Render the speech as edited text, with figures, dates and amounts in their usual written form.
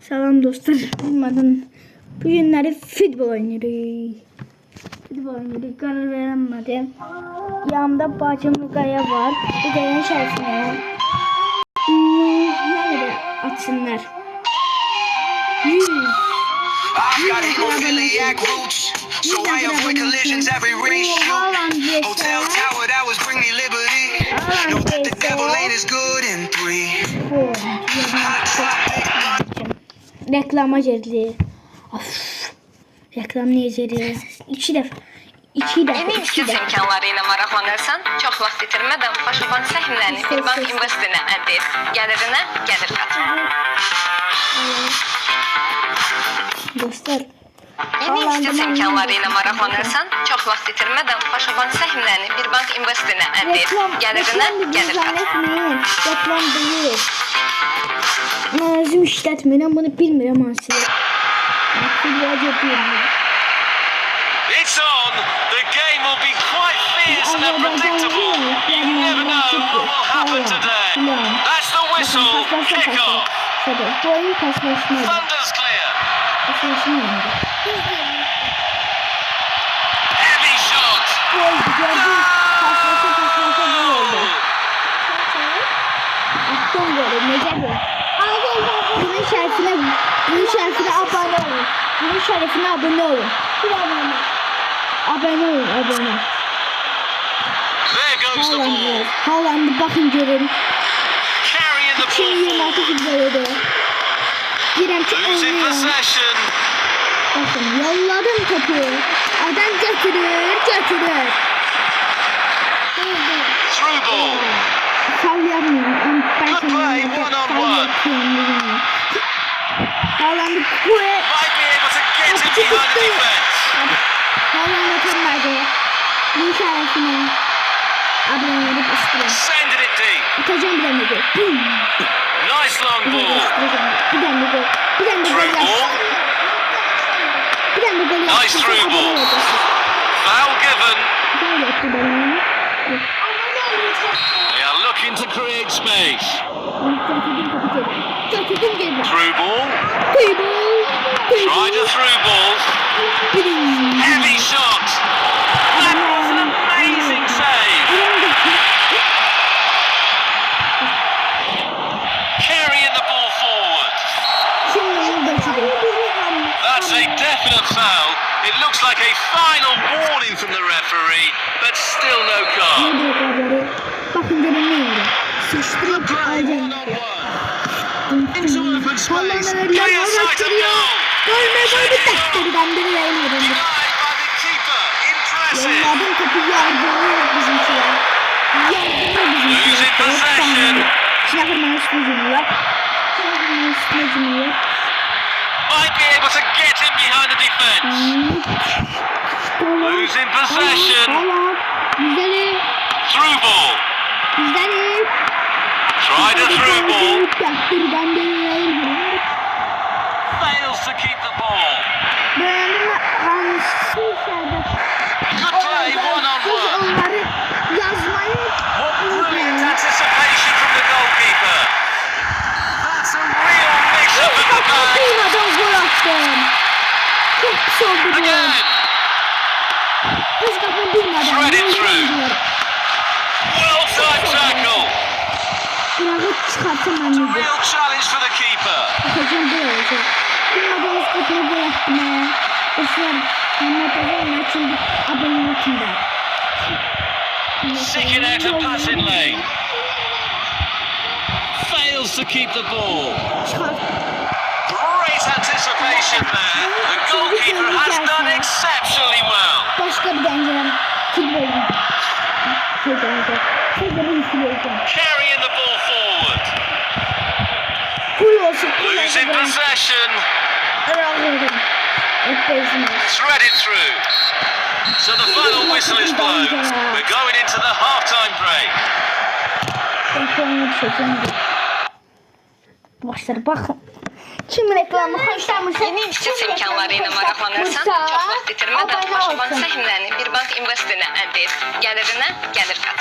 Salam dostlar. Bilmeden bu günleri futbol oynuyoruz. Karar veremedim. Yanımda bacım Gaya var. Bir de yan şerifine. Nerede atsınlar? 100. Got hemophiliac roots, so I avoid collisions every race shoot. Hotel tower that was bring me liberty. Know that the devil ain't as good in 3. Hot topic. Reklama girdi. Of. Reklam ne girdi? 2 dəfə. 2 dəfə. Yeni investisiya imkanları ilə maraqlanırsan, çox vaxt itirmədən Paşabank səhmlərini bir bank investoruna əldə et. Gəlirinə gəlir qat. Dostlar. Yeni investisiya imkanları ilə maraqlanırsan, çox vaxt itirmədən Paşabank səhmlərini bir bank investoruna əldə et. Gəlirinə gəlir qat. Reklam deyil. Mən özüm işlətmirəm, bunu bilmirəm hansı. It's on. The game will be quite fierce and unpredictable. You never know what will happen today. That's the whistle. Kick off. Thunder's clear. Heavy shot. Bunun şerefine abone olun. Bunun şerefine abone olun. Abone olun, abone. There goes the ball. Haaland'ı bakın görün. Carrying the ball 26 forward. futboluydu. Girem ki Losing oynuyor. possession. Bakın yolladım topu. Adam götürür. Through ball. Sal yapmıyorum. Ben Good play, one on one. Haaland'ı Might be able to get him behind the defence. Haaland'ı tırmadı. Bu şerefine abone olup istiyorum. Sending it deep. Atacağım bir tane gol. Nice long ball. Bir tane gol. Through ball. Nice through ball. Foul given. They are looking to create space. Through ball. Tried a through ball. Heavy shot. That was an amazing save. Carrying the ball forward. That's a definite foul. It looks like a final warning from the referee, but still no card. Bakın görün ne oldu. Sıçtırıp alacağım. Into open space. Clear sight of goal. Gol bittikten biri vermedim. Denied by the keeper. Impressive. Yolladım topu yardımıyor bizimkiler. Losing possession. Şinakırmanın üstüne cümlüyor. Might be able to get him behind the defence. Losing possession. Güzeli. Through ball. Güzeli. Tried a through ball. Yaktırdan biri vermedim. Fails to keep the ball. Beğendim mi? Hansı içeride? Good play, one on Siz one. onları yazmayı What brilliant anticipation from the goalkeeper. That's a real mix-up at the back. Duymadan gol attım. Çok pis oldu bu. Again. Kız kapı duymadan. Threaded through. Well timed tackle. Bırakıp çıkartım ben de. Real challenge for the keeper. Bakacağım böyle olacak. Duymadan kız kapıya gol attım ya. Dostlar. Anlatacağım için abone olun. Second out of passing lane. Fails to keep the ball. Çıkart. Great anticipation there. The goalkeeper has done exceptionally well. Başka bir deneyeceğim. Futbol. Carrying the ball forward. Kul olsun. Losing possession. Threaded through. So the final whistle is blown. We're going into the half-time break. Başlar bakın. Kim reklamı hoşlanmışsa Yeni investisiya imkanları ilə maraqlanırsan, çox vaxt itirmədən Paşabank səhmlərini bir bank investoruna əldə et. Gəlirinə gəlir qat.